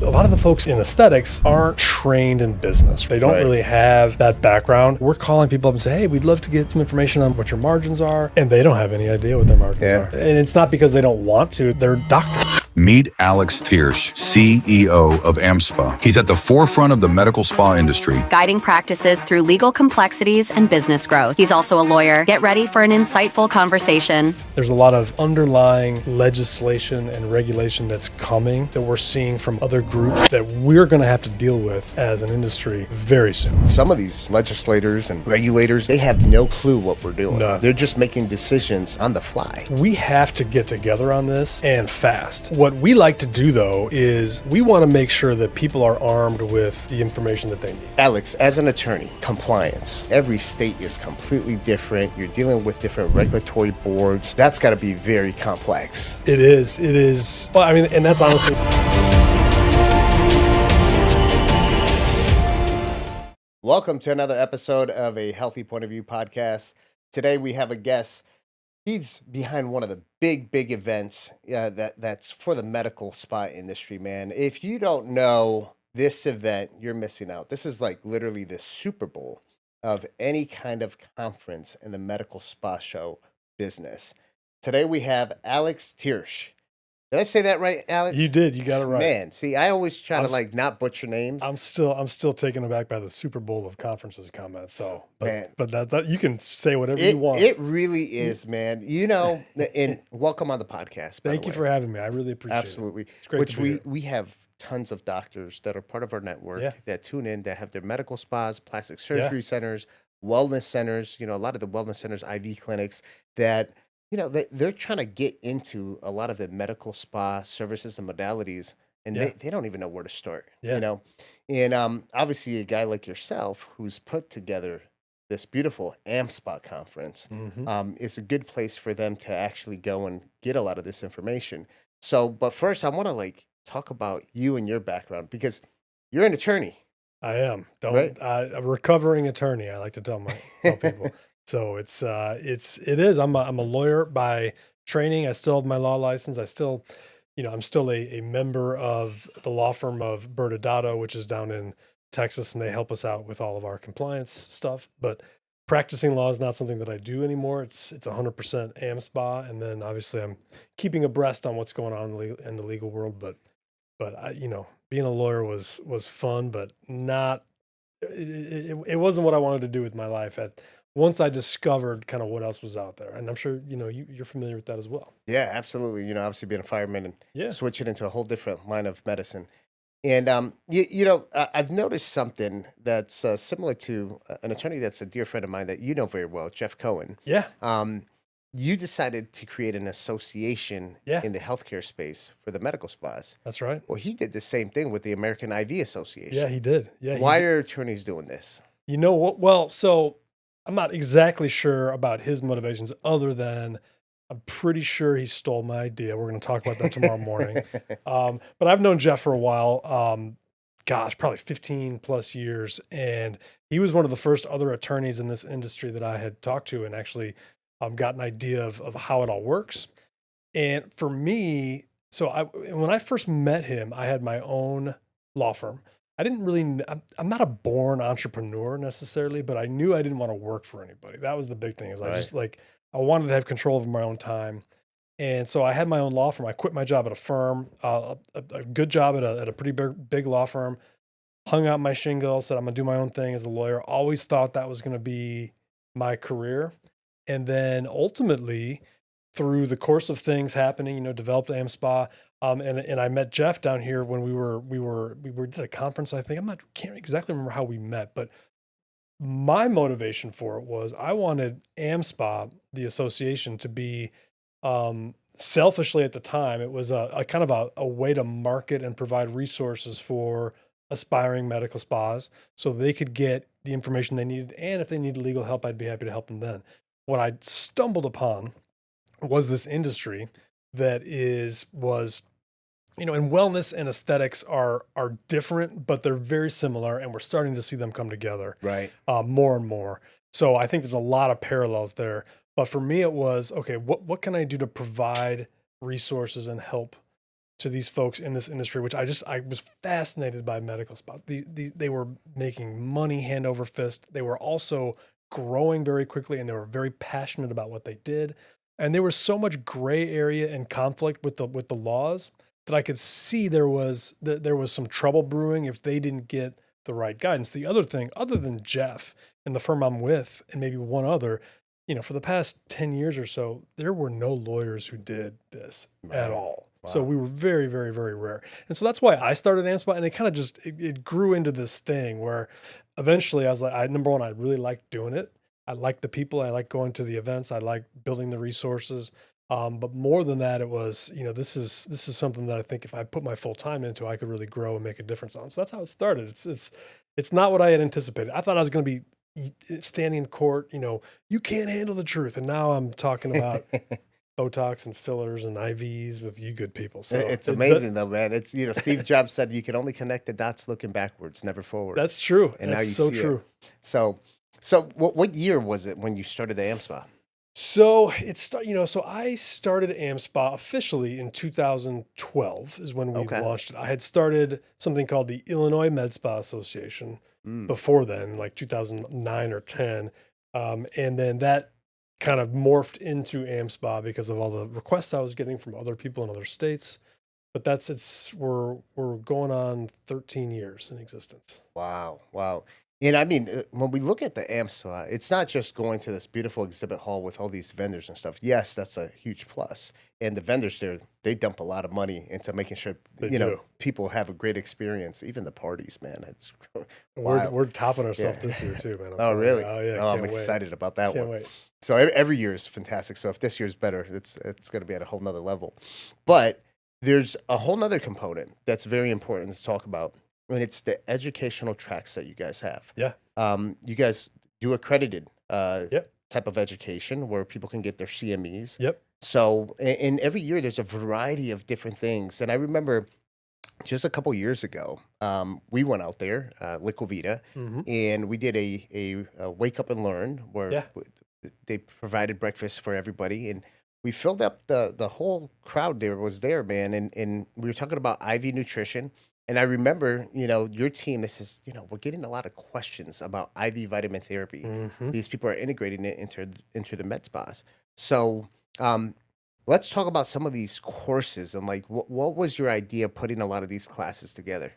A lot of the folks in aesthetics aren't trained in business. They don't really have that background. We're calling people up and say, hey, we'd love to get some information on what your margins are. And they don't have any idea what their margins are. And it's not because they don't want to, they're doctors. Meet Alex Tiersch, CEO of AmSpa. He's at the forefront of the medical spa industry, guiding practices through legal complexities and business growth. He's also a lawyer. Get ready for an insightful conversation. There's a lot of underlying legislation and regulation that's coming that we're seeing from other groups that we're going to have to deal with as an industry very soon. Some of these legislators and regulators, they have no clue what we're doing. No. They're just making decisions on the fly. We have to get together on this and fast. What we like to do, though, is we want to make sure that people are armed with the information that they need. Alex, as an attorney, compliance, every state is completely different. You're dealing with different regulatory boards. That's got to be very complex. It is. Well, I mean, and that's honestly... Welcome to another episode of a Healthy Point of View podcast. Today we have a guest. He's behind one of the big events that's for the medical spa industry, man. If you don't know this event, you're missing out. This is like literally the Super Bowl of any kind of conference in the medical spa show business. Today we have Alex Tiersch. Did I say that right, Alex? You did. You got it right. Man, see, I always try to not butcher names. I'm still taken aback by the Super Bowl of conferences comment. So, but that you can say whatever you want. It really is, man. You know, and welcome on the podcast. Thank you for having me. I really appreciate it. Absolutely. It's great to be here. We have tons of doctors that are part of our network that tune in, that have their medical spas, plastic surgery centers, wellness centers. You know, a lot of the wellness centers, IV clinics that. You know, they're trying to get into a lot of the medical spa services and modalities, and they don't even know where to start, you know? And obviously a guy like yourself who's put together this beautiful AmSpa conference is a good place for them to actually go and get a lot of this information. So, but first I want to talk about you and your background because you're an attorney. I am. A recovering attorney, I like to tell people. So it is. I'm a lawyer by training. I still have my law license. I'm still a member of the law firm of Tejada, which is down in Texas, and they help us out with all of our compliance stuff. But practicing law is not something that I do anymore. It's 100% AmSpa, and then obviously I'm keeping abreast on what's going on in the legal world. But I, being a lawyer was fun, but not. It wasn't what I wanted to do with my life once I discovered kind of what else was out there. And I'm sure, you're familiar with that as well. Yeah, absolutely. Obviously being a fireman and switching into a whole different line of medicine. And, I've noticed something that's similar to an attorney that's a dear friend of mine that you know very well, Jeff Cohen. Yeah. You decided to create an association in the healthcare space for the medical spas. That's right. Well, he did the same thing with the American IV Association. Yeah, he did. Yeah. Why are attorneys doing this? You know what? Well, so I'm not exactly sure about his motivations other than I'm pretty sure he stole my idea. We're going to talk about that tomorrow morning. But I've known Jeff for a while, probably 15 plus years. And he was one of the first other attorneys in this industry that I had talked to and actually got an idea of how it all works. And for me, when I first met him, I had my own law firm. I'm not a born entrepreneur necessarily, but I knew I didn't want to work for anybody. That was the big thing is I wanted to have control over my own time. And so I had my own law firm. I quit my job at a firm, a good job at a pretty big law firm, hung out my shingle, said I'm going to do my own thing as a lawyer. Always thought that was going to be my career. And then ultimately through the course of things happening, developed AmSpa. And I met Jeff down here when we were at a conference. I think can't exactly remember how we met, but my motivation for it was I wanted AmSpa, the association, to be selfishly at the time. It was a kind of a way to market and provide resources for aspiring medical spas so they could get the information they needed. And if they needed legal help, I'd be happy to help them then. What I stumbled upon was this industry that was and wellness and aesthetics are different, but they're very similar, and we're starting to see them come together more and more. So I think there's a lot of parallels there. But for me, it was, okay, what can I do to provide resources and help to these folks in this industry, which I was fascinated by medical spas. They were making money hand over fist. They were also growing very quickly, and they were very passionate about what they did. And there was so much gray area and conflict with the laws that I could see there was some trouble brewing if they didn't get the right guidance. The other thing, other than Jeff and the firm I'm with, and maybe one other, for the past 10 years or so, there were no lawyers who did this at all. Wow. So we were very, very, very rare. And so that's why I started AmSpa, and it kind of it grew into this thing where eventually I was like, number one, I really liked doing it. I liked the people. I liked going to the events. I liked building the resources. But more than that, it was, this is something that I think if I put my full time into, I could really grow and make a difference on. So that's how it started. It's not what I had anticipated. I thought I was going to be standing in court, you can't handle the truth. And now I'm talking about Botox and fillers and IVs with you good people. So it's amazing though, man. It's, Steve Jobs said you can only connect the dots looking backwards, never forward. That's true. And that's now you so see true. It. So what year was it when you started the AmSpa? So so I started AmSpa officially in 2012 is when we launched it. I had started something called the Illinois Med Spa Association before then, like 2009 or 10. And then that kind of morphed into AmSpa because of all the requests I was getting from other people in other states. But we're going on 13 years in existence. Wow. And I mean, when we look at the AmSpa, it's not just going to this beautiful exhibit hall with all these vendors and stuff. Yes, that's a huge plus. And the vendors there, they dump a lot of money into making sure, people have a great experience. Even the parties, man. It's we're topping ourselves this year too, man. Oh, really? Oh, yeah. Oh, I'm excited about that Can't one. Wait. So every year is fantastic. So if this year's better, it's going to be at a whole nother level. But there's a whole nother component that's very important to talk about. And it's the educational tracks that you guys have. Yeah. You guys do accredited type of education where people can get their CMEs. Yep. So, and every year there's a variety of different things. And I remember just a couple years ago, we went out there, Liquivita, and we did a wake up and learn where they provided breakfast for everybody. And we filled up the whole crowd there, man. And we were talking about IV nutrition. And I remember, your team, this is, we're getting a lot of questions about IV vitamin therapy. These people are integrating it into the med spas. So let's talk about some of these courses and like, what was your idea putting a lot of these classes together?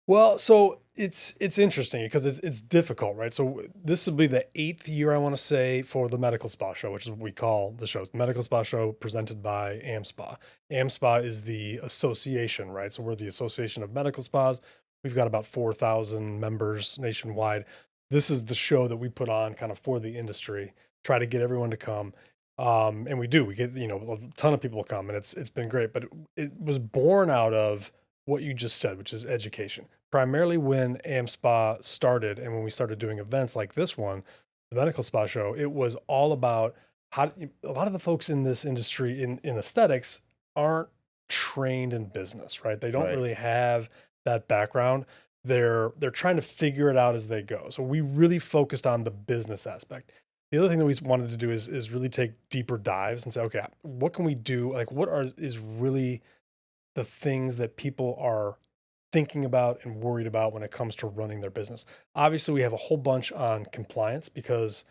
Well, so it's interesting because it's difficult, right? So this will be the 8th year, I want to say, for the Medical Spa Show, which is what we call the show. The Medical Spa Show presented by AmSpa. AmSpa is the association, right? So we're the Association of Medical Spas. We've got about 4,000 members nationwide. This is the show that we put on kind of for the industry, try to get everyone to come. And we do. We get, a ton of people come, and it's been great. But it was born out of what you just said, which is education. Primarily when AmSpa started and when we started doing events like this one, the Medical Spa Show, it was all about how a lot of the folks in this industry in aesthetics aren't trained in business, right? They don't really have that background. They're trying to figure it out as they go. So we really focused on the business aspect. The other thing that we wanted to do is really take deeper dives and say, okay, what can we do? Like is really the things that people are thinking about and worried about when it comes to running their business. Obviously, we have a whole bunch on compliance because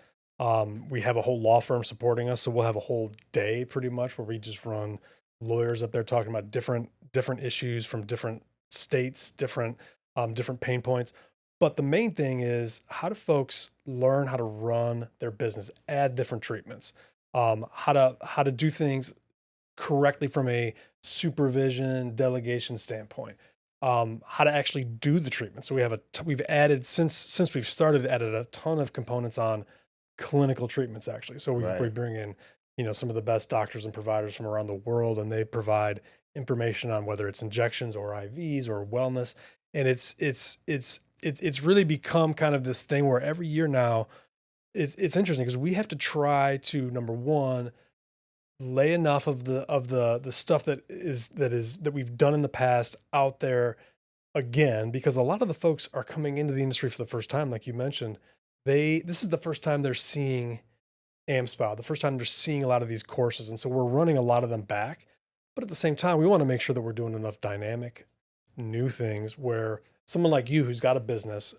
we have a whole law firm supporting us. So we'll have a whole day pretty much where we just run lawyers up there talking about different issues from different states, different pain points. But the main thing is, how do folks learn how to run their business, add different treatments, how to do things correctly from a supervision delegation standpoint, how to actually do the treatment. So we've added since we've started added a ton of components on clinical treatments actually. So we bring in some of the best doctors and providers from around the world, and they provide information on whether it's injections or IVs or wellness. And it's really become kind of this thing where every year now it's interesting because we have to try to, number one, lay enough of the stuff that we've done in the past out there again, because a lot of the folks are coming into the industry for the first time, like you mentioned. This is the first time they're seeing AmSpa, the first time they're seeing a lot of these courses, and so we're running a lot of them back. But at the same time, we want to make sure that we're doing enough dynamic new things where someone like you who's got a business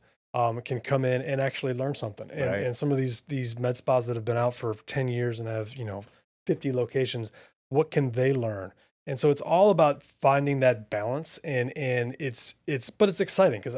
can come in and actually learn something. And some of these med spas that have been out for 10 years and have, 50 locations, what can they learn? And so it's all about finding that balance, and but it's exciting because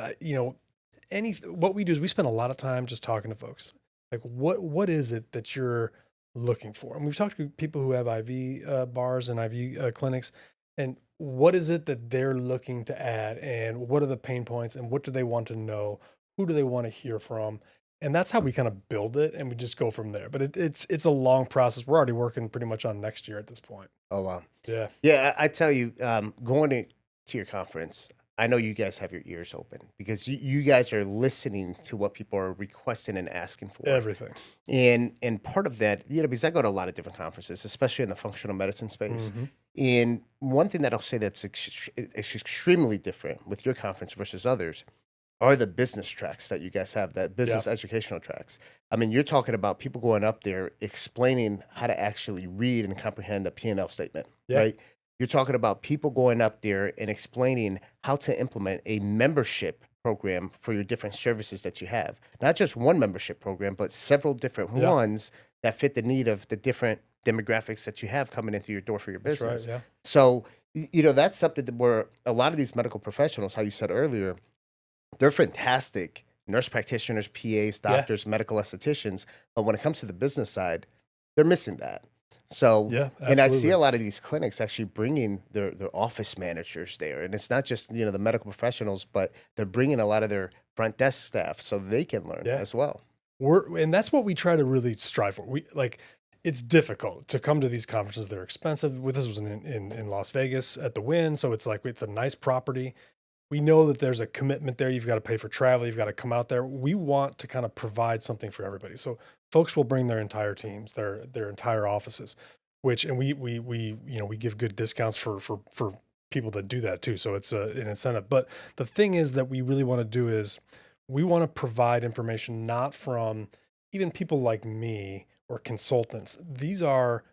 what we do is we spend a lot of time just talking to folks. Like what is it that you're looking for? And we've talked to people who have IV bars and IV clinics, and what is it that they're looking to add, and what are the pain points, and what do they want to know? Who do they want to hear from? And that's how we kind of build it, and we just go from there. But it's a long process. We're already working pretty much on next year at this point. Oh, wow. Yeah. Yeah, I tell you, going to your conference, I know you guys have your ears open because you guys are listening to what people are requesting and asking for. Everything. And part of that, because I go to a lot of different conferences, especially in the functional medicine space. Mm-hmm. And one thing that I'll say that's extremely different with your conference versus others are the business tracks that you guys have, that business educational tracks. I mean, you're talking about people going up there explaining how to actually read and comprehend a P&L statement, right? You're talking about people going up there and explaining how to implement a membership program for your different services that you have. Not just one membership program, but several different ones that fit the need of the different demographics that you have coming into your door for your business. That's right, So, that's something that where a lot of these medical professionals, how you said earlier, they're fantastic nurse practitioners, PAs, doctors, medical estheticians. But when it comes to the business side, they're missing that. So, and I see a lot of these clinics actually bringing their office managers there. And it's not just, the medical professionals, but they're bringing a lot of their front desk staff so they can learn as well. And that's what we try to really strive for. It's difficult to come to these conferences. They're expensive. This was in Las Vegas at the Wynn. So it's a nice property. We know that there's a commitment there. You've got to pay for travel. You've got to come out there. We want to kind of provide something for everybody. So folks will bring their entire teams, their entire offices, and we give good discounts for people that do that too. So it's an incentive. But the thing is that we really want to do is we want to provide information not from even people like me or consultants. These are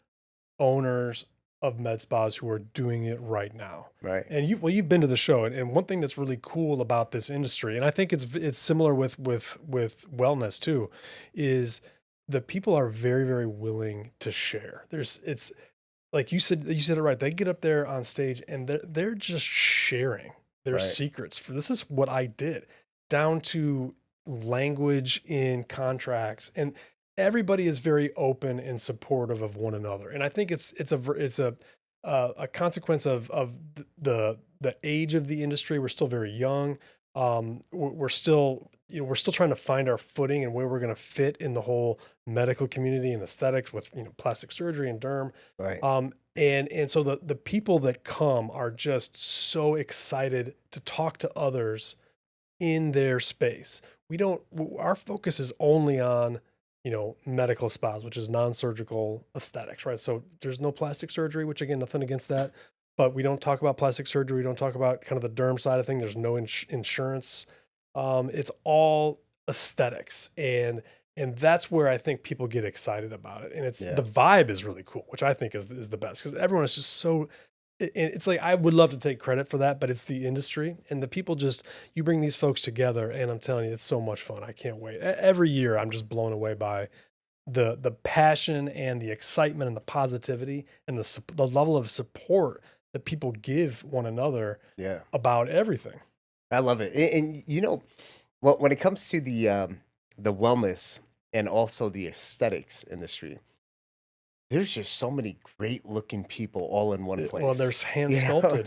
owners of med spas who are doing it right now. Right. And you've been to the show, and one thing that's really cool about this industry, and I think it's similar with wellness too, is the people are very, very willing to share. It's like you said it right. They get up there on stage and they're just sharing their secrets. This is what I did, down to language in contracts, and everybody is very open and supportive of one another. And I think it's a consequence of the age of the industry. We're still very young. We're still trying to find our footing and where we're going to fit in the whole medical community and aesthetics with, plastic surgery and derm. Right. And so the people that come are just so excited to talk to others in their space. Our focus is only on, medical spas, which is non-surgical aesthetics, right? So there's no plastic surgery, which again, nothing against that, but we don't talk about plastic surgery. We don't talk about kind of the derm side of thing. There's no insurance. It's all aesthetics. And that's where I think people get excited about it. And the vibe is really cool, which I think is the best, because everyone is just so, it's like, I would love to take credit for that, but it's the industry and the people you bring these folks together, and I'm telling you, it's so much fun. I can't wait. Every year I'm just blown away by the passion and the excitement and the positivity and the level of support that people give one another about everything. I love it. And when it comes to the wellness and also the aesthetics industry, there's just so many great looking people all in one place. Well, there's hand sculpted,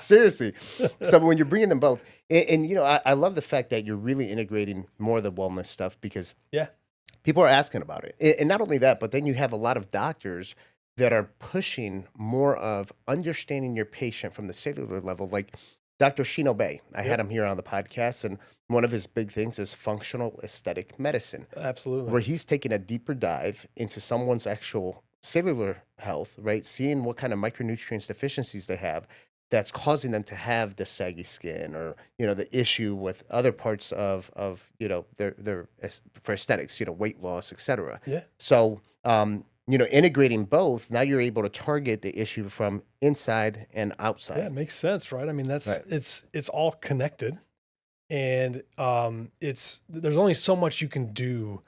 Seriously. So when you're bringing them both, and I love the fact that you're really integrating more of the wellness stuff, because people are asking about it. And not only that, but then you have a lot of doctors that are pushing more of understanding your patient from the cellular level, like Dr. Shino Bay. I had him here on the podcast, and one of his big things is functional aesthetic medicine. Absolutely. Where he's taking a deeper dive into someone's actual cellular health, right? Seeing what kind of micronutrients deficiencies they have that's causing them to have the saggy skin, or, the issue with other parts of their for aesthetics, weight loss, etc. Yeah. So, integrating both, now you're able to target the issue from inside and Yeah, outside. it makes sense, right? I mean, Right. it's all connected, and there's only so much you can do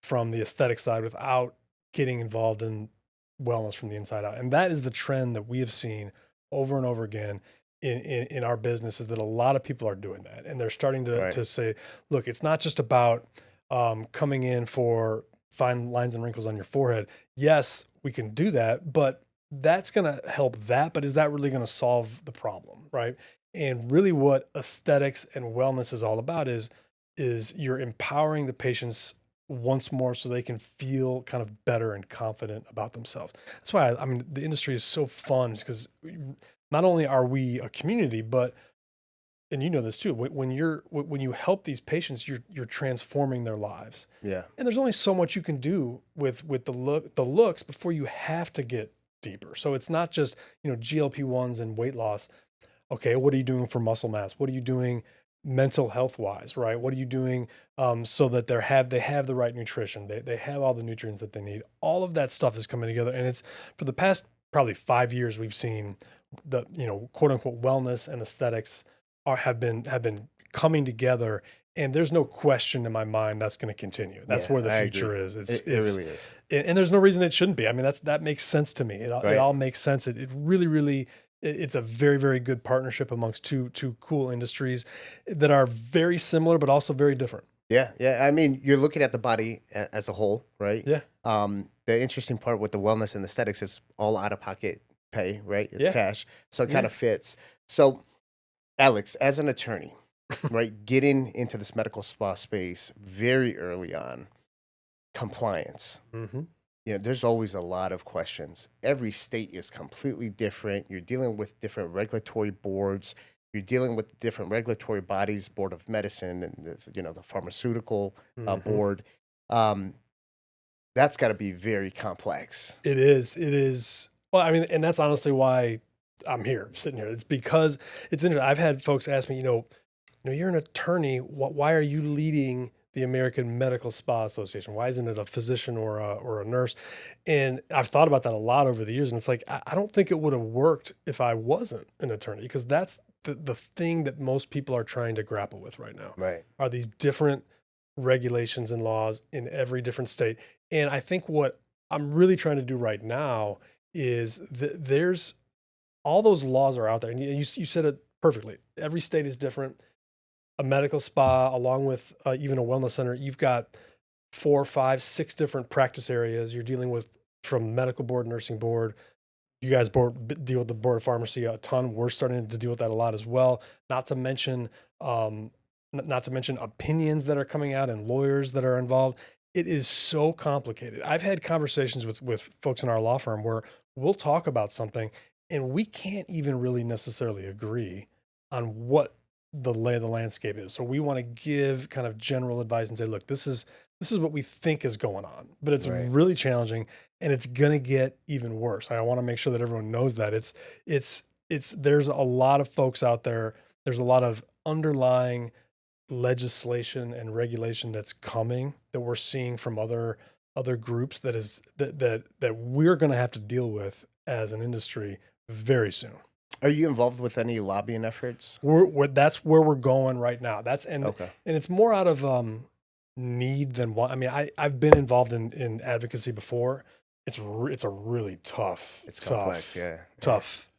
from the aesthetic side without getting involved in wellness from the inside out. And that is the trend that we have seen over and over again in our business, is that a lot of people are doing that. And they're starting Right. to say, look, it's not just about coming in for fine lines and wrinkles on your forehead. Yes, we can do that, but that's going to help that. But is that really going to solve the problem? Right. And really what aesthetics and wellness is all about is you're empowering the patients once more so they can feel kind of better and confident about themselves. That's why I mean the industry is so fun, because not only are we a community, but and you know this too, when you help these patients, you're transforming their lives. Yeah. And there's only so much you can do with the looks before you have to get deeper. So it's not just, GLP-1s and weight loss. Okay, what are you doing for muscle mass? What are you doing mental health wise, right? What are you doing so that they have the right nutrition? They have all the nutrients that they need. All of that stuff is coming together. And it's for the past probably 5 years, we've seen the, quote unquote wellness and aesthetics have been coming together. And there's no question in my mind that's going to continue. That's Yeah, where the I future agree. is. It really is. And there's no reason it shouldn't be. I mean, that makes sense to me. It Right. all makes sense. It really, it's a very, very good partnership amongst two cool industries that are very similar, but also very different. Yeah. Yeah. I mean, you're looking at the body as a whole, right? Yeah. The interesting part with the wellness and aesthetics is all out of pocket pay, right? It's Yeah. cash. So it Yeah. kind of fits. So, Alex, as an attorney, right, getting into this medical spa space very early on, compliance. Mm-hmm. There's always a lot of questions. Every state is completely different. You're dealing with different regulatory boards. You're dealing with different regulatory bodies, Board of Medicine and the pharmaceutical Mm-hmm. board. Um, that's got to be very complex. It is. It is. Well, I mean, and that's honestly why I'm here, sitting here. It's because it's interesting. I've had folks ask me, you're an attorney. Why are you leading the American Medical Spa Association? Why isn't it a physician or a nurse? And I've thought about that a lot over the years. And it's like, I don't think it would have worked if I wasn't an attorney, because that's the thing that most people are trying to grapple with right now. Right. Are these different regulations and laws in every different state. And I think what I'm really trying to do right now is there's all those laws are out there. And you said it perfectly. Every state is different. A medical spa, along with even a wellness center, you've got 4, 5, 6 different practice areas you're dealing with, from medical board, nursing board. You guys deal with the board of pharmacy a ton. We're starting to deal with that a lot as well. Not to mention opinions that are coming out and lawyers that are involved. It is so complicated. I've had conversations with folks in our law firm where we'll talk about something and we can't even really necessarily agree on what the lay of the landscape is. So we want to give kind of general advice and say, look, this is what we think is going on, but it's Right. really challenging and it's going to get even worse. I want to make sure that everyone knows that there's a lot of folks out there. There's a lot of underlying legislation and regulation that's coming that we're seeing from other groups that we're going to have to deal with as an industry very soon. Are you involved with any lobbying efforts? That's where we're going right now. Okay. And it's more out of need than want. I mean, I've been involved in advocacy before. It's a really tough, It's complex, yeah. tough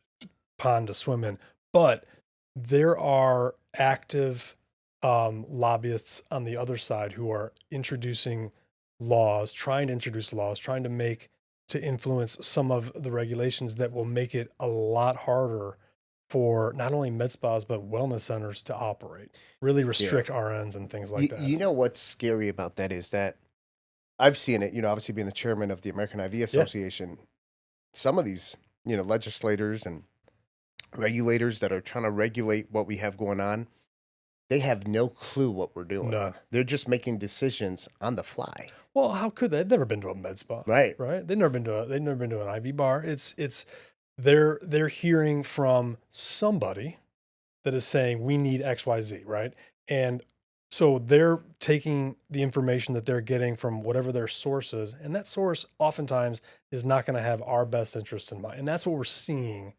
pond to swim in. But there are active lobbyists on the other side who are introducing laws, trying to influence some of the regulations that will make it a lot harder for not only med spas, but wellness centers to operate, really restrict RNs and things like that. You know what's scary about that is that I've seen it, obviously being the chairman of the American IV Association, some of these, legislators and regulators that are trying to regulate what we have going on, they have no clue what we're doing. None. They're just making decisions on the fly. Well, how could they? They've never been to a med spa, Right? They've never been to an IV bar. They're hearing from somebody that is saying we need XYZ, right? And So they're taking the information that they're getting from whatever their source is, and that source oftentimes is not going to have our best interests in mind. And that's what we're seeing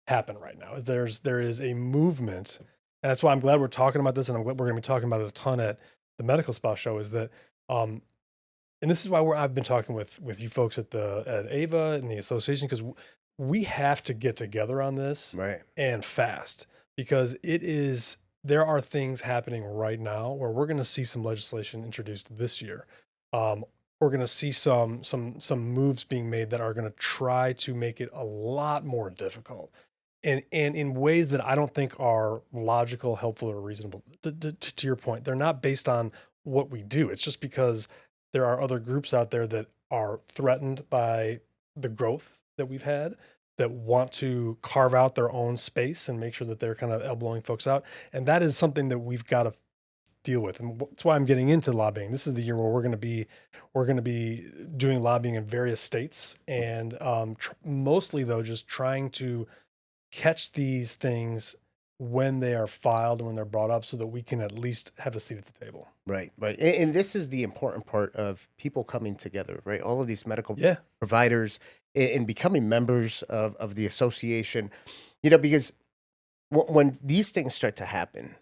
happen right now. Is there is a movement, and that's why I'm glad we're talking about this, and I'm glad we're going to be talking about it a ton at the Medical Spa show. Is that, and this is why I've been talking with you folks at AVA and the association, because we have to get together on this, Right. and fast, because there are things happening right now where we're going to see some legislation introduced this year. We're going to see some moves being made that are going to try to make it a lot more difficult, and in ways that I don't think are logical, helpful, or reasonable. To your point, they're not based on what we do. It's just because there are other groups out there that are threatened by the growth that we've had, that want to carve out their own space and make sure that they're kind of elbowing folks out. And that is something that we've got to deal with. And that's why I'm getting into lobbying. This is the year where we're going to be doing lobbying in various states, and mostly though, just trying to catch these things when they are filed and when they're brought up, so that we can at least have a seat at the table. Right, right. And this is the important part of people coming together, right? All of these medical Yeah. providers and becoming members of the association, you know, because when these things start to happen,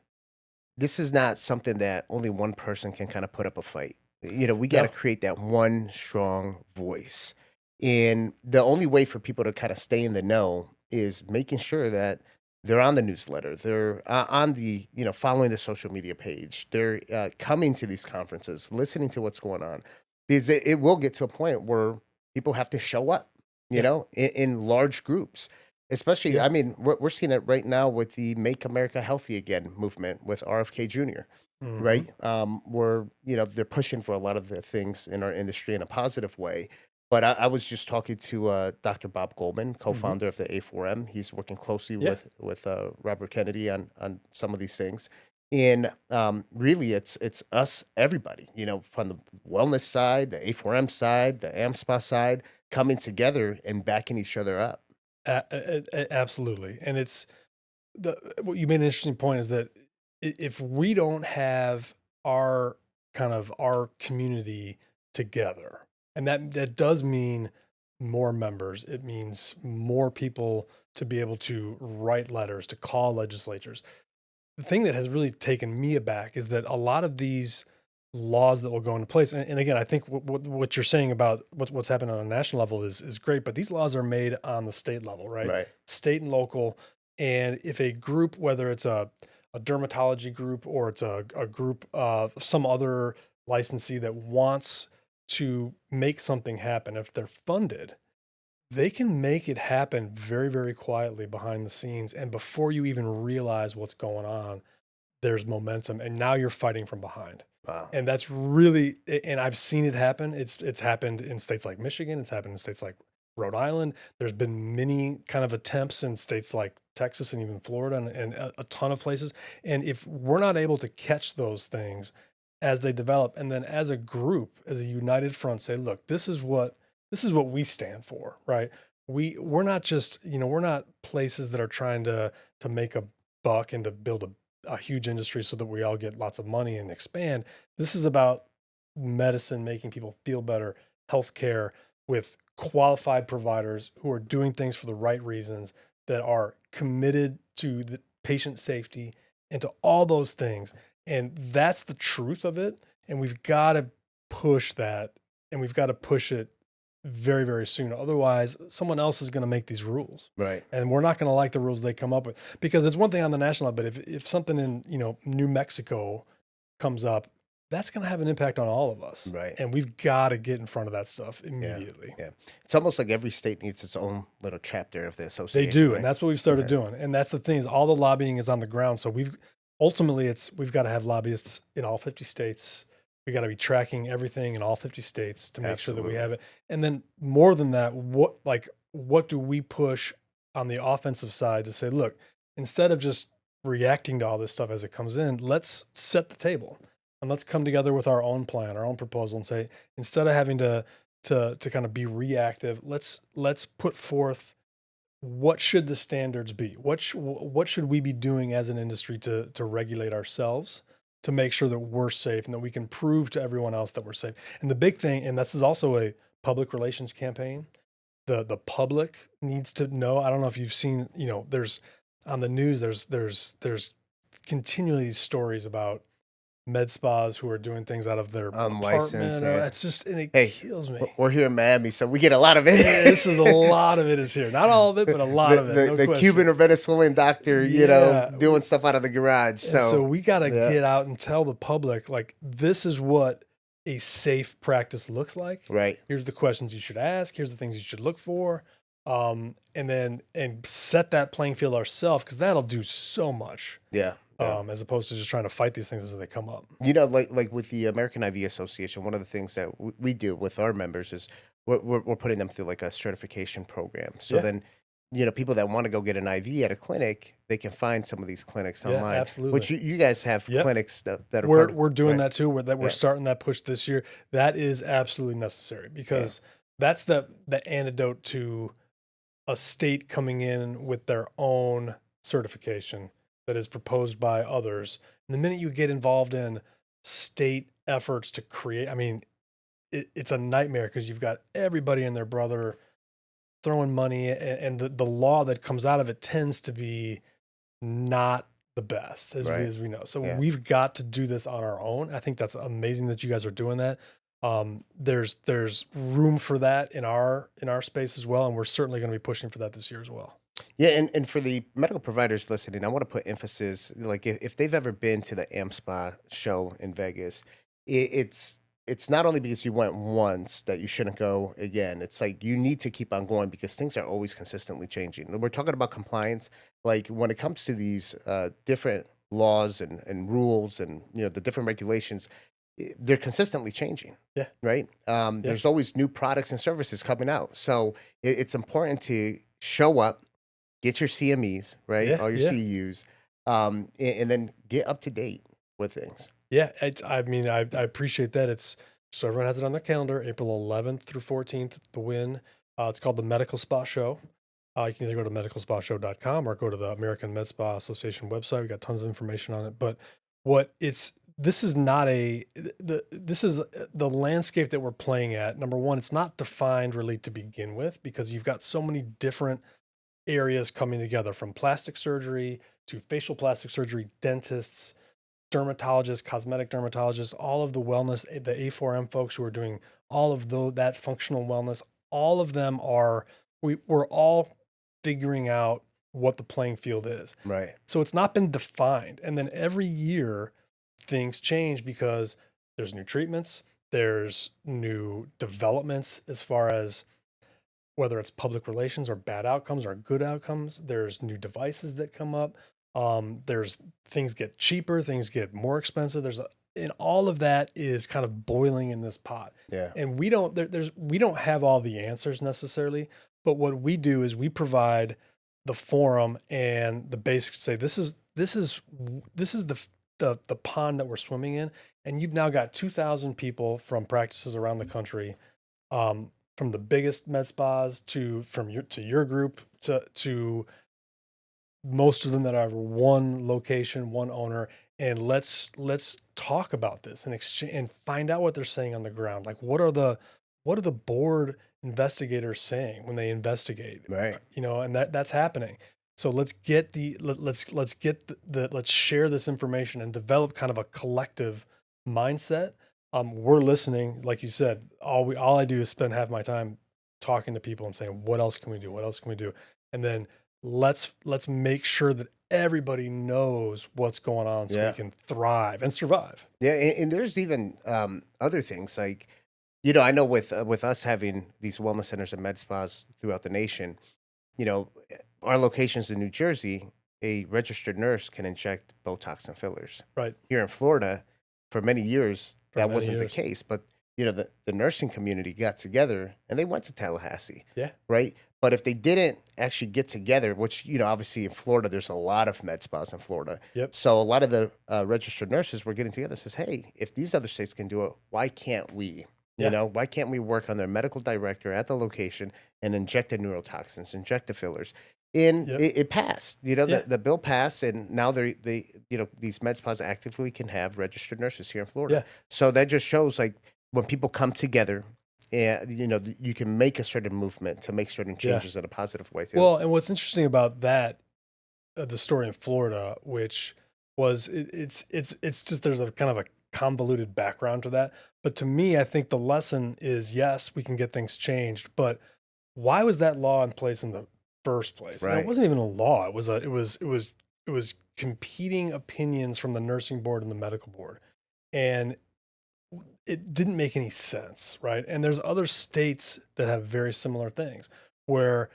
this is not something that only one person can kind of put up a fight. You know, we got to No. create that one strong voice. And the only way for people to kind of stay in the know is making sure that they're on the newsletter, they're on the, you know, following the social media page, they're coming to these conferences, listening to what's going on, because it will get to a point where people have to show up, you Yeah. know, in large groups. Especially, Yeah. I mean, we're seeing it right now with the Make America Healthy Again movement with RFK Jr., Mhm. right? Where, you know, they're pushing for a lot of the things in our industry in a positive way. But I was just talking to Dr. Bob Goldman, Mhm. co-founder of the A4M. He's working closely Yeah. with Robert Kennedy on some of these things. And really, it's us, everybody, you know, from the wellness side, the A4M side, the AmSpa side, coming together and backing each other up. Absolutely. And it's what you made an interesting point is that if we don't have our community together, and that does mean more members, it means more people to be able to write letters, to call legislatures. The thing that has really taken me aback is that a lot of these laws that will go into place, and again, I think what you're saying about what's happening on a national level is great, but these laws are made on the state level, right? Right. State and local. And if a group, whether it's a dermatology group or it's a group of some other licensee that wants to make something happen, if they're funded, they can make it happen very, very quietly behind the scenes. And before you even realize what's going on, there's momentum, and now you're fighting from behind. Wow. And that's really, and I've seen it happen. It's happened in states like Michigan. It's happened in states like Rhode Island. There's been many kind of attempts in states like Texas and even Florida, and a ton of places. And if we're not able to catch those things as they develop, and then as a group, as a united front, say, look, this is what we stand for, right? We're not just, we're not places that are trying to make a buck and to build a huge industry so that we all get lots of money and expand. This is about medicine, making people feel better, healthcare with qualified providers who are doing things for the right reasons, that are committed to the patient safety and to all those things. And that's the truth of it. And we've got to push that, and we've got to push it very, very soon. Otherwise, someone else is going to make these rules. Right. And we're not going to like the rules they come up with, because it's one thing on the national level, but if something in, New Mexico comes up, that's going to have an impact on all of us. Right. And we've got to get in front of that stuff Yeah. immediately. Yeah. It's almost like every state needs its own little chapter of the They association. do. Right? And that's what we've started Yeah. doing. And that's the thing, is all the lobbying is on the ground. So we've got to have lobbyists in all 50 states. We got to be tracking everything in all 50 states to make sure that we Absolutely. have it. And then more than that, what do we push on the offensive side to say, look, instead of just reacting to all this stuff as it comes in, let's set the table and let's come together with our own plan, our own proposal, and say, instead of having to kind of be reactive, let's put forth, what should the standards be? What should we be doing as an industry to regulate ourselves to make sure that we're safe and that we can prove to everyone else that we're safe. And the big thing, and this is also a public relations campaign, the public needs to know. I don't know if you've seen, there's on the news, there's continually these stories about med spas who are doing things out of their Unlicensed, apartment. It's just, and it Hey, kills me. we're here in Miami, so we get a lot of it. This is a lot of it is here. Not all of it, but a lot of it. No The question. Cuban or Venezuelan doctor, Yeah. doing stuff out of the garage. So we got to yeah. get out and tell the public, like, this is what a safe practice looks like. Right. Here's the questions you should ask. Here's the things you should look for. And set that playing field ourselves, because that'll do so much. Yeah. As opposed to just trying to fight these things as they come up. Like with the American IV Association, one of the things that we do with our members is we're putting them through like a certification program. So then, people that want to go get an IV at a clinic, they can find some of these clinics online. Absolutely. Which you guys have clinics that are we're doing that too. We're starting that push this year. That is absolutely necessary, because that's the antidote to a state coming in with their own certification that is proposed by others. And the minute you get involved in state efforts to create, it's a nightmare, because you've got everybody and their brother throwing money, and the law that comes out of it tends to be not the best, as we know. So we've got to do this on our own. I think that's amazing that you guys are doing that. There's room for that in our space as well, and we're certainly going to be pushing for that this year as well. Yeah, and for the medical providers listening, I want to put emphasis, like if they've ever been to the AmSpa show in Vegas, it's not only because you went once that you shouldn't go again. It's like you need to keep on going, because things are always consistently changing. We're talking about compliance. Like when it comes to these different laws and rules and the different regulations, they're consistently changing. Yeah. Right. There's always new products and services coming out. So it's important to show up, get your CMEs, right? Yeah, All your CEUs, and then get up to date with things. Yeah, I appreciate that. So everyone has it on their calendar, April 11th through 14th, the Win. It's called the Medical Spa Show. You can either go to medicalspashow.com or go to the American Med Spa Association website. We got tons of information on it. But this is the landscape that we're playing at. Number one, it's not defined really to begin with, because you've got so many different areas coming together, from plastic surgery to facial plastic surgery, dentists, dermatologists, cosmetic dermatologists, all of the wellness, the A4M folks who are doing all of that functional wellness. All of them we're all figuring out what the playing field is. Right. So it's not been defined. And then every year things change, because there's new treatments, there's new developments as far as whether it's public relations or bad outcomes or good outcomes. There's new devices that come up. There's things get cheaper, things get more expensive. And all of that is kind of boiling in this pot. Yeah. And we don't have all the answers necessarily, but what we do is we provide the forum and the basics. Say this is the pond that we're swimming in, and you've now got 2,000 people from practices around the country, from the biggest med spas to your group to most of them that are one location, one owner. And let's talk about this and exchange and find out what they're saying on the ground. Like, what are the board investigators saying when they investigate? Right. And that's happening. So let's share this information and develop kind of a collective mindset. We're listening, like you said. All I do is spend half my time talking to people and saying, what else can we do? What else can we do? And then let's make sure that everybody knows what's going on, so we can thrive and survive. Yeah, and there's even other things like, I know with us having these wellness centers and med spas throughout the nation, our locations in New Jersey, a registered nurse can inject Botox and fillers. Right. Here in Florida, for many years, that wasn't the case. But, the nursing community got together and they went to Tallahassee. Yeah. Right. But if they didn't actually get together, which, obviously in Florida, there's a lot of med spas in Florida. Yep. So a lot of the registered nurses were getting together and says, hey, if these other states can do it, why can't we? Why can't we work on their medical director at the location and inject the neurotoxins, inject the fillers? And Yep. it passed. Yeah. The bill passed, and now these med spas actively can have registered nurses here in Florida. Yeah. So that just shows like when people come together, and you can make a certain movement to make certain Yeah. changes in a positive way too. Well, and what's interesting about that, the story in Florida, which was it's just there's a kind of a convoluted background to that. But to me, I think the lesson is yes, we can get things changed, but why was that law in place in the first place? And it Right. wasn't even a law. It was competing opinions from the nursing board and the medical board, and it didn't make any sense, right? And there's other states that have very similar things where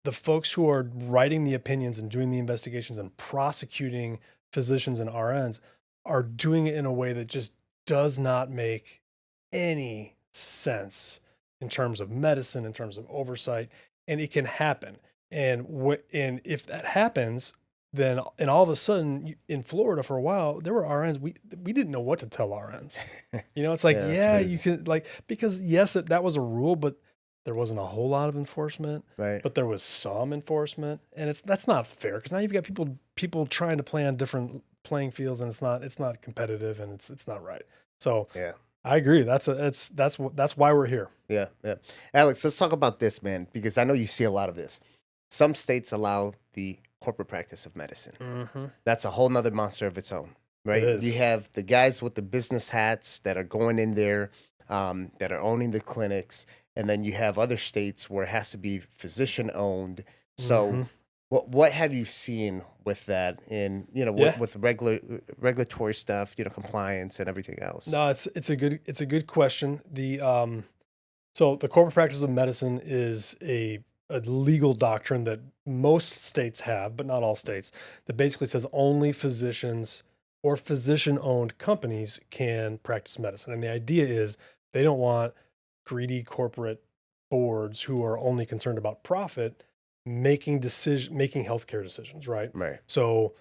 the folks who are writing the opinions and doing the investigations and prosecuting physicians and RNs are doing it in a way that just does not make any sense in terms of medicine, in terms of oversight, and it can happen. And if that happens, then and all of a sudden in Florida for a while there were RNs we didn't know what to tell RNs. It's like Yeah, that's yeah, crazy. you can like because yes, that was a rule, but there wasn't a whole lot of enforcement. Right. But there was some enforcement, and that's not fair because now you've got people trying to play on different playing fields, and it's not competitive, and it's not right. So Yeah. I agree. That's why we're here. Yeah. Yeah. Alex, let's talk about this, man, because I know you see a lot of this. Some states allow the corporate practice of medicine. Mm-hmm. That's a whole nother monster of its own, right? It You is. have the guys with the business hats that are going in there, that are owning the clinics, and then you have other states where it has to be physician owned. So, Mhm. what have you seen with that in Yeah. with regulatory stuff, compliance and everything else? No, it's a good question. So the corporate practice of medicine is a legal doctrine that most states have, but not all states, that basically says only physicians or physician-owned companies can practice medicine. And the idea is they don't want greedy corporate boards who are only concerned about profit making healthcare decisions, right? Right. So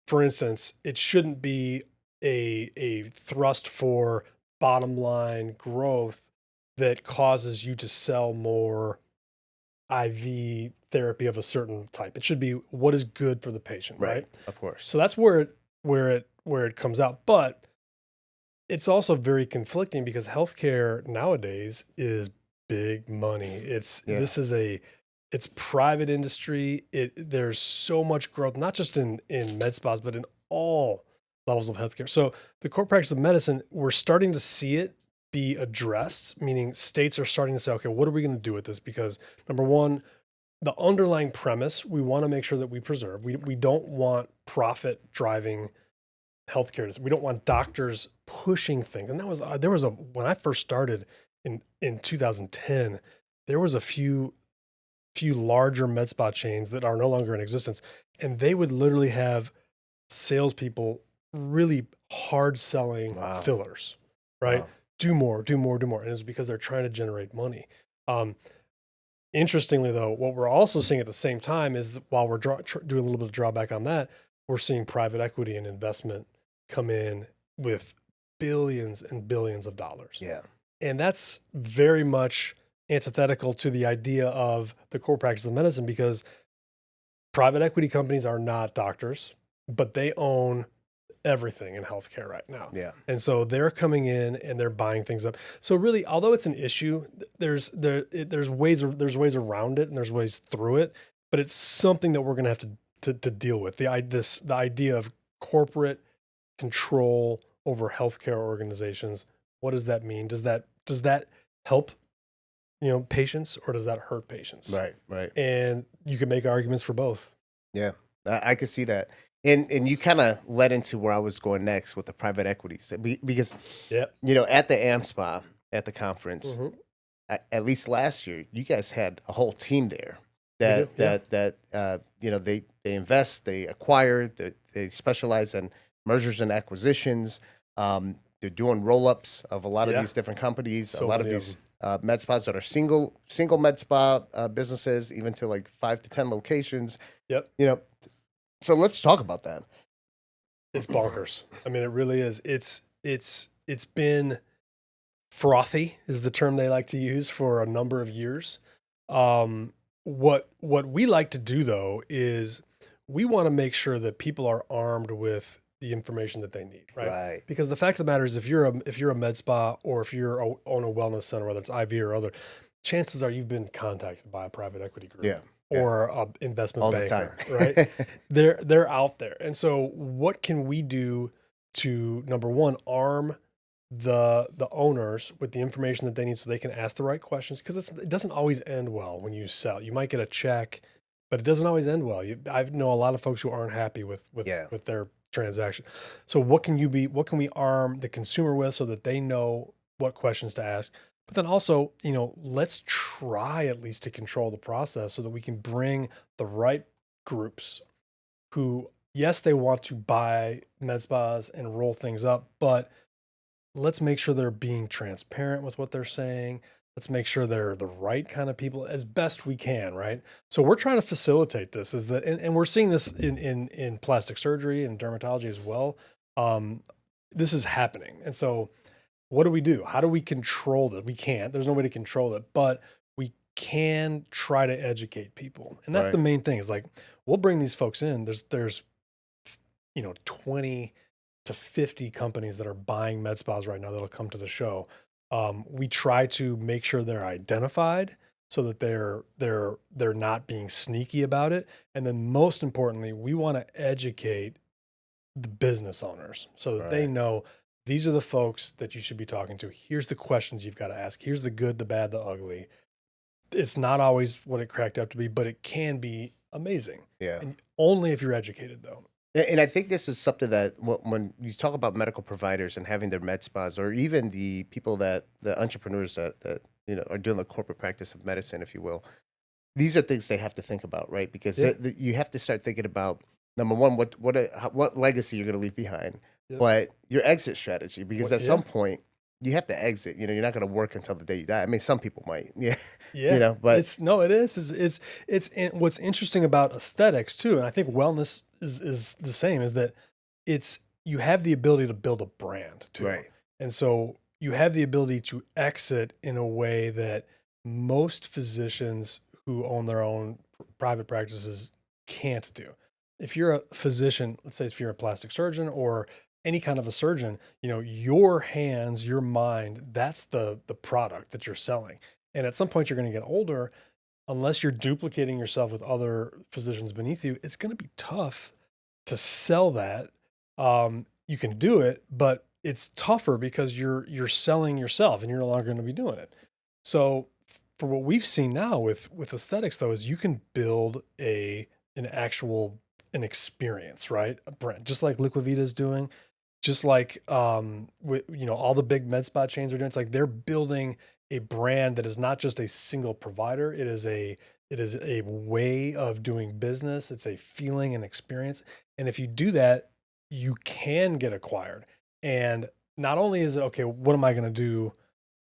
for instance, it shouldn't be a thrust for bottom line growth that causes you to sell more IV therapy of a certain type. It should be what is good for the patient, right? Of course. So that's where it comes out. But it's also very conflicting because healthcare nowadays is big money. It's private industry. There's so much growth, not just in med spas, but in all levels of healthcare. So the core practice of medicine, we're starting to see it be addressed, meaning states are starting to say, okay, what are we going to do with this? Because number one, the underlying premise, we want to make sure that we preserve. We don't want profit driving healthcare. We don't want doctors pushing things. And there was when I first started in 2010, there was a few larger med spa chains that are no longer in existence, and they would literally have salespeople really hard selling Wow. fillers, right? Wow. Do more, do more, do more, and it's because they're trying to generate money. Interestingly, though, what we're also seeing at the same time is that while we're doing a little bit of drawback on that, we're seeing private equity and investment come in with billions and billions of dollars. Yeah. And that's very much antithetical to the idea of the core practice of medicine because private equity companies are not doctors, but they own everything in healthcare right now. Yeah. And so they're coming in and they're buying things up. So really, although it's an issue, there's ways around it and there's ways through it, but it's something that we're going to have to deal with. The idea of corporate control over healthcare organizations. What does that mean? Does that help patients, or does that hurt patients? Right. And you can make arguments for both. Yeah, I could see that. And you kind of led into where I was going next with the private equities because, Yeah. At the AmSpa, at the conference, Mhm. at least last year, you guys had a whole team there We do, yeah. they invest, they acquire, they specialize in mergers and acquisitions. They're doing roll-ups of a lot of Yeah. these different companies, So a lot of many of these med spas that are single med spa businesses, even to like 5 to 10 locations. Yep. So let's talk about that. It's bonkers. I mean, it really is. It's been frothy is the term they like to use for a number of years. what we like to do though is we want to make sure that people are armed with the information that they need, right? Right. Because the fact of the matter is, if you're a med spa or if you're own a wellness center, whether it's IV or other, chances are you've been contacted by a private equity group. Yeah. Or an investment All banker, the time. right? They're out there, and so what can we do to, number one, arm the owners with the information that they need so they can ask the right questions? Because it doesn't always end well when you sell. You might get a check, but it doesn't always end well. I know a lot of folks who aren't happy with their transaction. So what can we arm the consumer with so that they know what questions to ask? But then also, let's try at least to control the process so that we can bring the right groups who, yes, they want to buy med spas and roll things up, but let's make sure they're being transparent with what they're saying. Let's make sure they're the right kind of people as best we can, right? So we're trying to facilitate this, and we're seeing this in plastic surgery and dermatology as well. This is happening. And so what do? How do we control that? We can't. There's no way to control it, but we can try to educate people. And that's the main thing, is like, we'll bring these folks in. There's 20 to 50 companies that are buying med spas right now that'll come to the show. We try to make sure they're identified so that they're not being sneaky about it. And then most importantly, we want to educate the business owners so that they know these are the folks that you should be talking to. Here's the questions you've got to ask. Here's the good, the bad, the ugly. It's not always what it cracked up to be, but it can be amazing. Yeah. And only if you're educated, though. And I think this is something that when you talk about medical providers and having their med spas, or even the people the entrepreneurs that are doing the corporate practice of medicine, if you will, these are things they have to think about, right? Because you have to start thinking about, number one, what legacy you're going to leave behind, but your exit strategy, because at some point you have to exit. You're not going to work until the day you die. I mean, some people might, but it is. It's what's interesting about aesthetics too, and I think wellness is the same, is that you have the ability to build a brand too. Right. And so you have the ability to exit in a way that most physicians who own their own private practices can't do. If you're a physician, let's say if you're a plastic surgeon or any kind of a surgeon, your hands, your mind, that's the product that you're selling. And at some point you're going to get older. Unless you're duplicating yourself with other physicians beneath you, it's going to be tough to sell that. You can do it, but it's tougher because you're selling yourself and you're no longer going to be doing it. So for what we've seen now with aesthetics, though, is you can build an experience, right? A brand, just like Liquivita is doing, just like all the big med spa chains are doing. It's like they're building a brand that is not just a single provider. It is a way of doing business. It's a feeling and experience. And if you do that, you can get acquired. And not only is it, okay, what am I going to do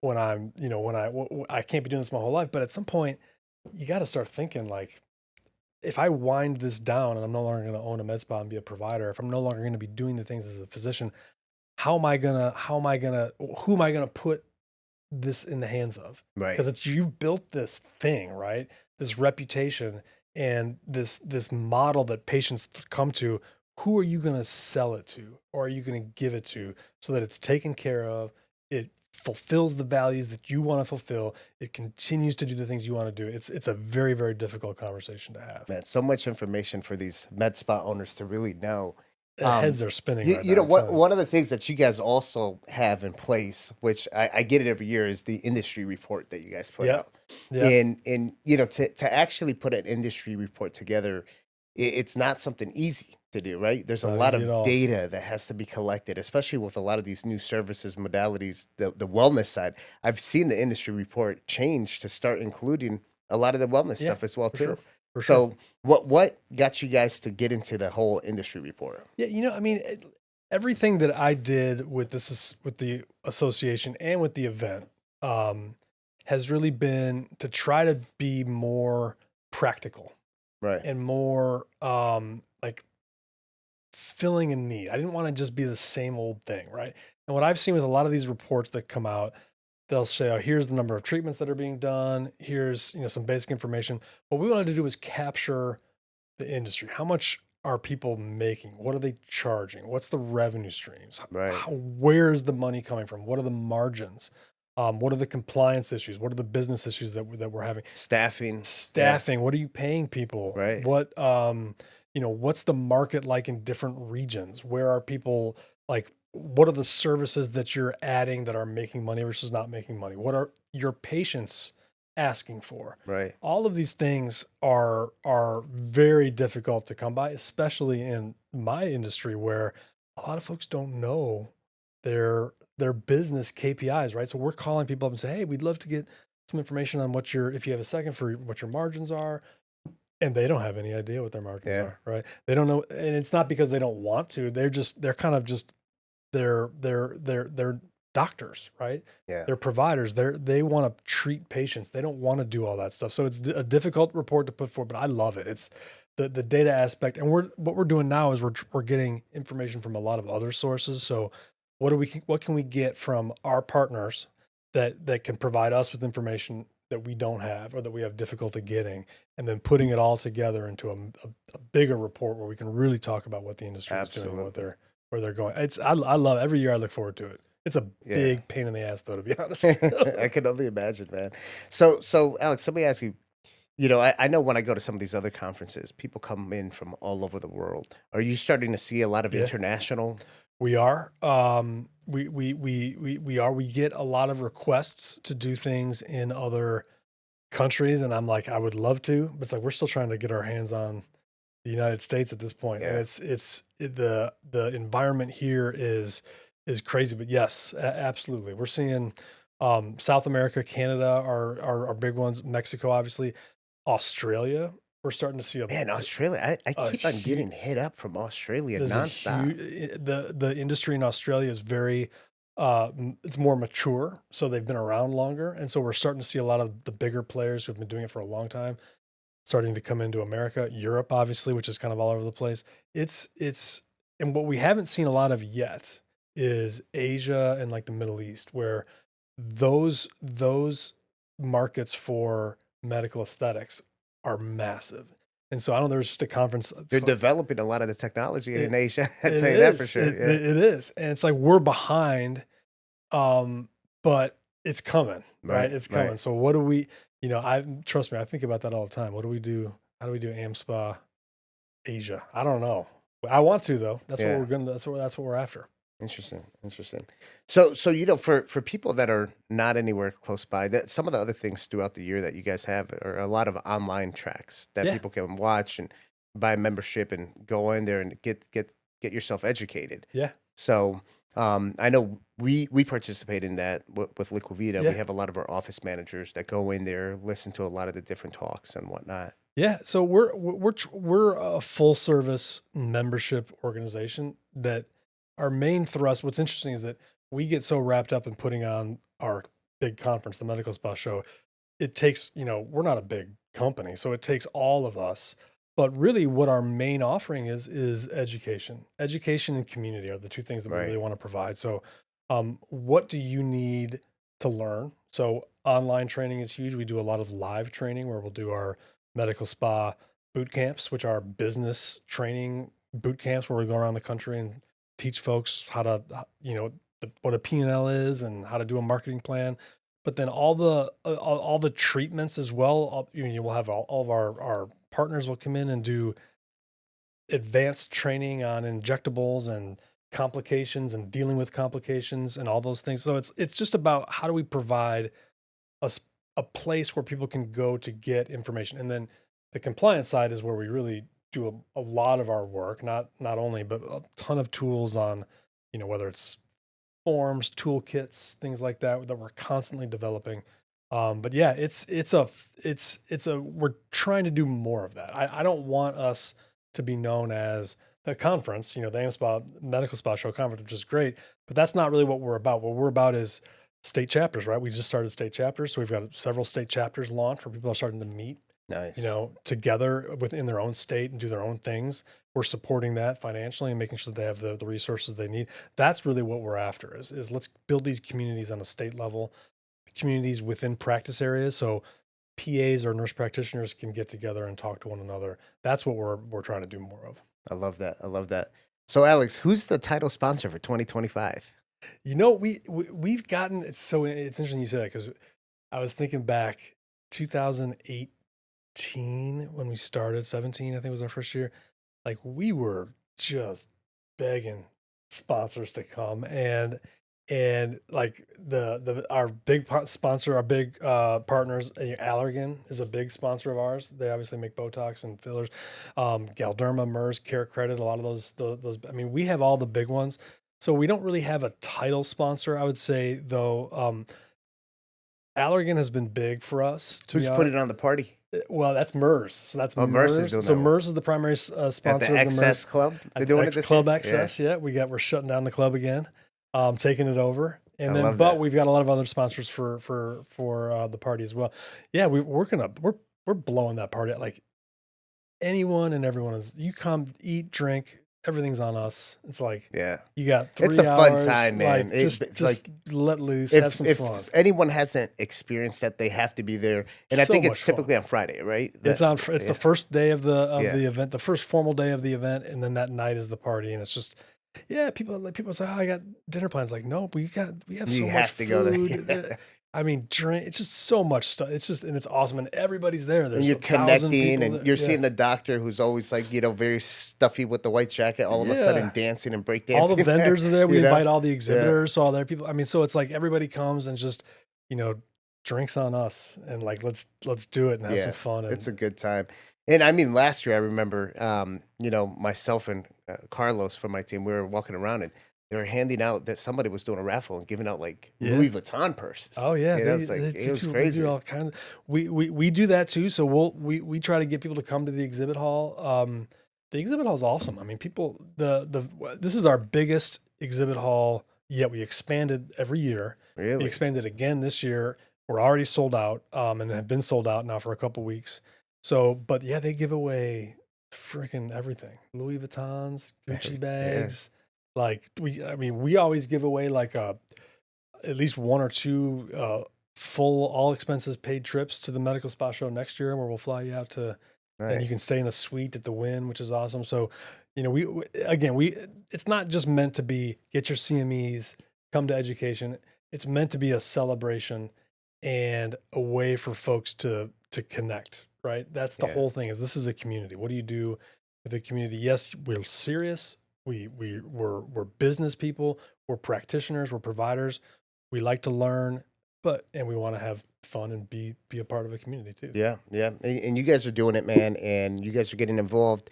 when I can't be doing this my whole life, but at some point you got to start thinking, like, if I wind this down and I'm no longer going to own a med spa and be a provider, if I'm no longer going to be doing the things as a physician, who am I going to put this in the hands of? Right. Because you've built this thing, right? This reputation and this model that patients come to. Who are you going to sell it to, or are you going to give it to so that it's taken care of? It fulfills the values that you want to fulfill. It continues to do the things you want to do. It's a very, very difficult conversation to have. Man, so much information for these med spa owners to really know. Heads are spinning. One of the things that you guys also have in place, which I get it every year, is the industry report that you guys put out. Yeah. And to actually put an industry report together, it's not something easy to do, right? There's a lot of data that has to be collected, especially with a lot of these new services, modalities, the wellness side. I've seen the industry report change to start including a lot of the wellness stuff as well too. Sure. So what got you guys to get into the whole industry report? Yeah, everything that I did with the association and with the event has really been to try to be more practical, right, and more like filling a need. I didn't want to just be the same old thing, right? And what I've seen with a lot of these reports that come out, they'll say, oh, here's the number of treatments that are being done. Here's, some basic information. What we wanted to do is capture the industry. How much are people making? What are they charging? What's the revenue streams? Right. Where's the money coming from? What are the margins? What are the compliance issues? What are the business issues that we're having? Staffing. What are you paying people? Right. What, what's the market like in different regions? Where are people like, what are the services that you're adding that are making money versus not making money? What are your patients asking for? Right. All of these things are very difficult to come by, especially in my industry where a lot of folks don't know their business KPIs, right? So we're calling people up and say, hey, we'd love to get some information on if you have a second, for what your margins are. And they don't have any idea what their margins are, right? They don't know. And it's not because they don't want to, they're kind of just, they're doctors, right? Yeah. They're providers. They want to treat patients. They don't want to do all that stuff. So it's a difficult report to put forward, but I love it. It's the data aspect. And what we're doing now is we're getting information from a lot of other sources. So what can we get from our partners that can provide us with information that we don't have or that we have difficulty getting, and then putting it all together into a bigger report where we can really talk about what the industry is doing, and where they're going. I love it. Every year I look forward to it. It's a big pain in the ass, though, to be honest. I can only imagine, man. So Alex, let me ask you. I know when I go to some of these other conferences, people come in from all over the world. Are you starting to see a lot of international? We are. We are. We get a lot of requests to do things in other countries, and I'm like, I would love to, but it's like we're still trying to get our hands on the United States at this point. And the environment here is crazy, but yes, absolutely. We're seeing South America, Canada are big ones, Mexico, obviously, Australia. We're starting to see Australia. I keep on getting hit up from Australia nonstop. The industry in Australia is very it's more mature, so they've been around longer, and so we're starting to see a lot of the bigger players who've been doing it for a long time starting to come into America, Europe, obviously, which is kind of all over the place. It's and what we haven't seen a lot of yet is Asia and like the Middle East, where those markets for medical aesthetics are massive. And so I know there's just a conference. They're developing a lot of the technology in Asia. I'd tell you that for sure. It is. And it's like we're behind, but it's coming, right? It's coming. Right. So what do we, trust me, I think about that all the time. What do we do? How do we do AmSpa Asia? I don't know. I want to, though. That's what we're going to, that's what we're after. Interesting. So for people that are not anywhere close by, that some of the other things throughout the year that you guys have are a lot of online tracks that people can watch and buy a membership and go in there and get yourself educated. Yeah. So I know we participate in that with Liquivita. We have a lot of our office managers that go in there, listen to a lot of the different talks and whatnot. Yeah. So we're a full service membership organization that. Our main thrust, what's interesting is that we get so wrapped up in putting on our big conference, the Medical Spa Show. It takes, we're not a big company, so it takes all of us. But really what our main offering is education. Education and community are the two things that we really want to provide. So what do you need to learn? So online training is huge. We do a lot of live training where we'll do our medical spa boot camps, which are business training boot camps where we go around the country and teach folks how to, what a P&L is and how to do a marketing plan. But then all the treatments as well. We'll have all of our partners will come in and do advanced training on injectables and complications and dealing with complications and all those things. So it's just about how do we provide a place where people can go to get information. And then the compliance side is where we really do a lot of our work, not only, but a ton of tools on, whether it's forms, toolkits, things like that we're constantly developing. But yeah, we're trying to do more of that. I don't want us to be known as the conference, the AmSpa Medical Spa Show conference, which is great, but that's not really what we're about. What we're about is state chapters, right? We just started state chapters. So we've got several state chapters launched where people are starting to meet. Nice. Together within their own state and do their own things. We're supporting that financially and making sure that they have the resources they need. That's really what we're after is let's build these communities on a state level, communities within practice areas. So PAs or nurse practitioners can get together and talk to one another. That's what we're trying to do more of. I love that. I love that. So, Alex, who's the title sponsor for 2025? You know, we've gotten, it's interesting you say that, because I was thinking back 2018 when we started, 17 I think was our first year. Like, we were just begging sponsors to come, and like our big sponsor, our big partners, Allergan is a big sponsor of ours. They obviously make Botox and fillers. Galderma, MERS, Care Credit, a lot of those. I mean, we have all the big ones. So we don't really have a title sponsor, I would say, though. Allergan has been big for us. Who's put it on the party? Well, that's MERS. So that's MERS. MERS is doing so that one. MERS is the primary sponsor At the of the XS MERS Club? They're doing it this Club year? XS. Yeah, we're shutting down the club again, taking it over. And I then, love but that. we've got a lot of other sponsors for the party as well. Yeah, we're blowing that party out. Like, anyone and everyone is. You come, eat, drink. Everything's on us. It's like, you got 3 hours. It's a fun time, man. Like, just like let loose, have some fun. If anyone hasn't experienced that, they have to be there. And I So think much it's typically on Friday, right? It's the first day of the event, the first formal day of the event, and then that night is the party. And it's just, people say, oh, I got dinner plans. Like, no, we have so You much have to go food. there. I mean, drink. It's just so much stuff. It's just, and it's awesome, and everybody's there. There's And you're 1,000 connecting, people and there. you're seeing the doctor who's always like, very stuffy with the white jacket, all of a sudden dancing and breakdancing. All the vendors are there. We You know? invite all the exhibitors, so all their people. I mean, so it's like everybody comes and just, drinks on us, and like let's do it and have some fun. And It's a good time. And I mean, last year I remember, myself and Carlos from my team, we were walking around and they were handing out that somebody was doing a raffle and giving out like Louis Vuitton purses. Oh yeah, it was crazy. We do all kinds. We do that too. So we try to get people to come to the exhibit hall. The exhibit hall is awesome. I mean, people. This is our biggest exhibit hall yet. We expanded every year. Really? We expanded again this year. We're already sold out, and have been sold out now for a couple weeks. So, but yeah, they give away freaking everything: Louis Vuittons, Gucci bags. Like we always give away like at least 1 or 2 full all expenses paid trips to the medical spa show next year, where we'll fly you out to, and you can stay in a suite at the Wynn, which is awesome. So, it's not just meant to be get your CMEs, come to education. It's meant to be a celebration and a way for folks to connect. Right. That's the whole thing. Is this is a community. What do you do with the community? Yes, we're serious. We're business people, we're practitioners, we're providers. We like to learn, and we want to have fun and be a part of a community too. Yeah. And you guys are doing it, man, and you guys are getting involved.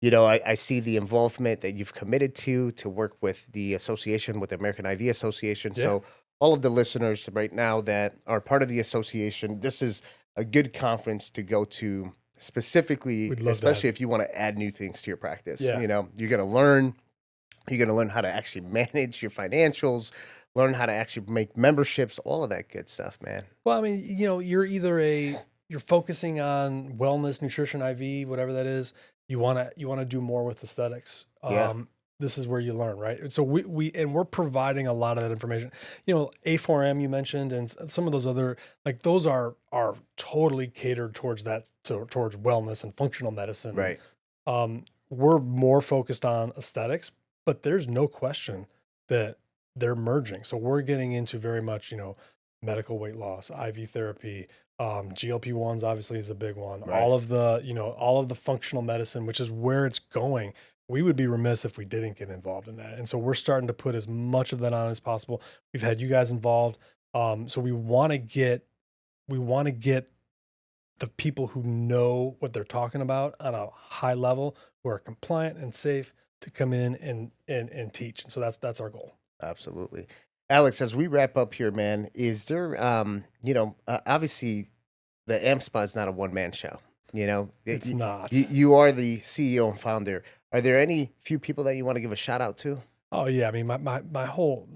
I see the involvement that you've committed to work with the association, with the American IV Association. Yeah. So all of the listeners right now that are part of the association, this is a good conference to go to. Specifically, especially if you want to add new things to your practice. You're going to learn how to actually manage your financials, learn how to actually make memberships, all of that good stuff, man. Well, I mean, you're either you're focusing on wellness, nutrition, IV, whatever that is. You want to do more with aesthetics. This is where you learn, right? So we're providing a lot of that information. A4M you mentioned, and some of those other, like, those are totally catered towards towards wellness and functional medicine. Right. We're more focused on aesthetics, but there's no question that they're merging. So we're getting into very much, medical weight loss, IV therapy, GLP-1s obviously is a big one. Right. All of the functional medicine, which is where it's going. We would be remiss if we didn't get involved in that. And so we're starting to put as much of that on as possible. We've had you guys involved. So we want to get the people who know what they're talking about on a high level, who are compliant and safe, to come in and teach. And so that's our goal. Absolutely. Alex, as we wrap up here, man, is there, obviously the AmSpa is not a one-man show. It's not. You are the CEO and founder. Are there any few people that you want to give a shout out to? Oh yeah, I mean my whole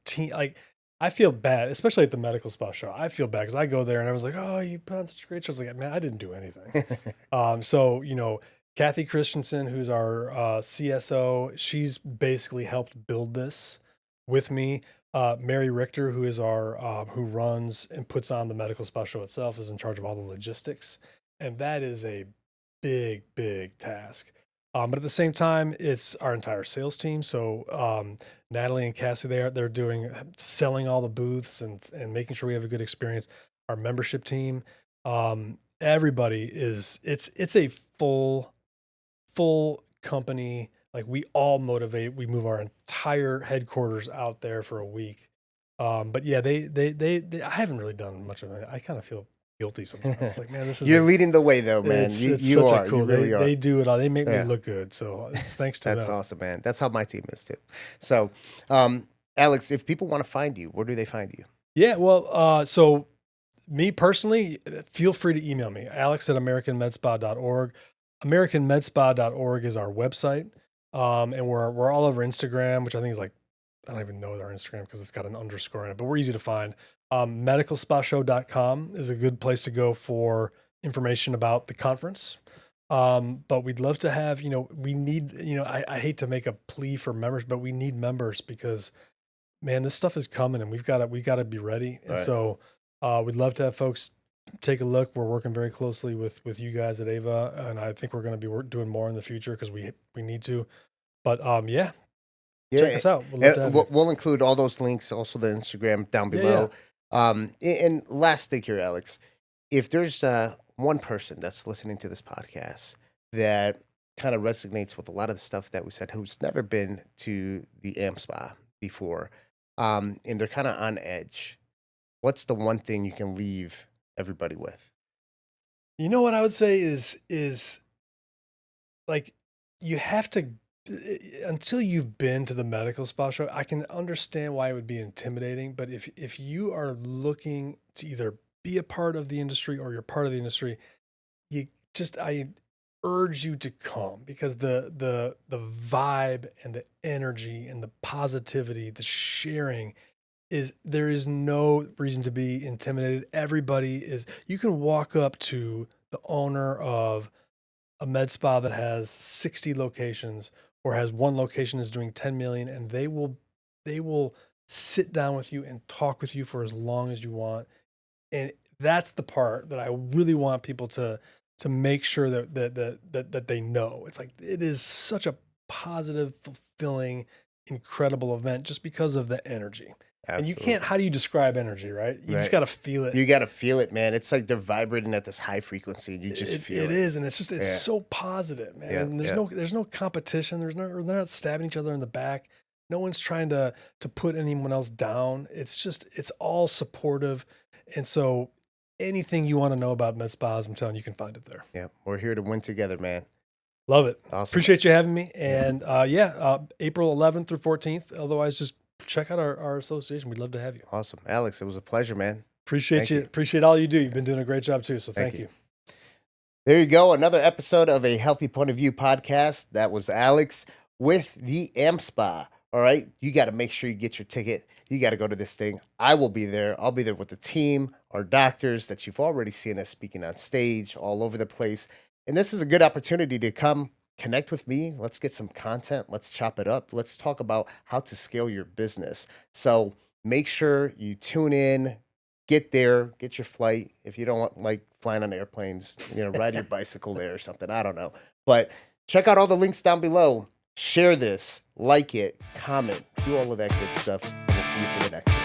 team. Like, I feel bad, especially at the medical spa show. I feel bad because I go there and I was like, "Oh, you put on such a great show." I was like, "Man, I didn't do anything." So Kathy Christensen, who's our CSO, she's basically helped build this with me. Mary Richter, who is our who runs and puts on the medical spa show itself, is in charge of all the logistics, and that is a big task. But at the same time, it's our entire sales team. So Natalie and Cassie, they're doing selling all the booths and making sure we have a good experience. Our membership team, everybody is it's a full company. Like we all motivate. We move our entire headquarters out there for a week. But yeah, they I haven't really done much of it. I kind of feel guilty sometimes. It's like, man, this is You're leading the way though, man. it's You such are. a cool. You really They are. do it all. They make me Yeah. look good. So it's thanks to That's them. awesome, man. That's how my team is too. So, Alex, if people want to find you, where do they find you? Yeah, well, so me personally, feel free to email me, alex@americanmedspa.org. Americanmedspa.org is our website. And we're all over Instagram, which I think is like, I don't even know our Instagram because it's got an underscore in it, but we're easy to find. Medicalspashow.com is a good place to go for information about the conference. But we'd love to have, we need, I hate to make a plea for members, but we need members because, man, this stuff is coming and we got to be ready. And Right. so we'd love to have folks take a look. We're working very closely with you guys at Ava, and I think we're going to be doing more in the future because we need to. But yeah, check us out. We'd love to have you. We'll include all those links, also the Instagram down below. And last thing here, Alex, if there's one person that's listening to this podcast that kind of resonates with a lot of the stuff that we said, who's never been to the AmSpa before, and they're kind of on edge, what's the one thing you can leave everybody with? You know what I would say is like, you have to, until you've been to the medical spa show, I can understand why it would be intimidating. But if you are looking to either be a part of the industry or you're part of the industry, I urge you to come because the vibe and the energy and the positivity, the sharing there is no reason to be intimidated. Everybody is, you can walk up to the owner of a med spa that has 60 locations or has one location is doing 10 million, and they will sit down with you and talk with you for as long as you want. And that's the part that I really want people to make sure that they know. It's like, it is such a positive, fulfilling, incredible event just because of the energy. Absolutely. And you can't, how do you describe energy, right? You just got to feel it. You got to feel it, man. It's like they're vibrating at this high frequency and you just feel it. It is. And it's just, it's so positive, man. Yeah, And there's no competition. They're not stabbing each other in the back. No one's trying to put anyone else down. It's just, it's all supportive. And so anything you want to know about med spas, I'm telling you, you can find it there. Yeah. We're here to win together, man. Love it. Awesome. Appreciate you having me. And April 11th through 14th. Otherwise, just check out our association. We'd love to have you. Awesome. Alex, it was a pleasure, man. Appreciate you. Appreciate all you do. You've been doing a great job too. So thank you. There you go. Another episode of a Healthy Point of View podcast. That was Alex with the AmSpa. All right. You got to make sure you get your ticket. You got to go to this thing. I will be there. I'll be there with the team, our doctors that you've already seen us speaking on stage all over the place. And this is a good opportunity to come connect with me. Let's get some content. Let's chop it up. Let's talk about how to scale your business. So make sure you tune in, get there, get your flight. If you don't like flying on airplanes, ride your bicycle there or something. I don't know. But check out all the links down below. Share this, like it, comment, do all of that good stuff. And we'll see you for the next one.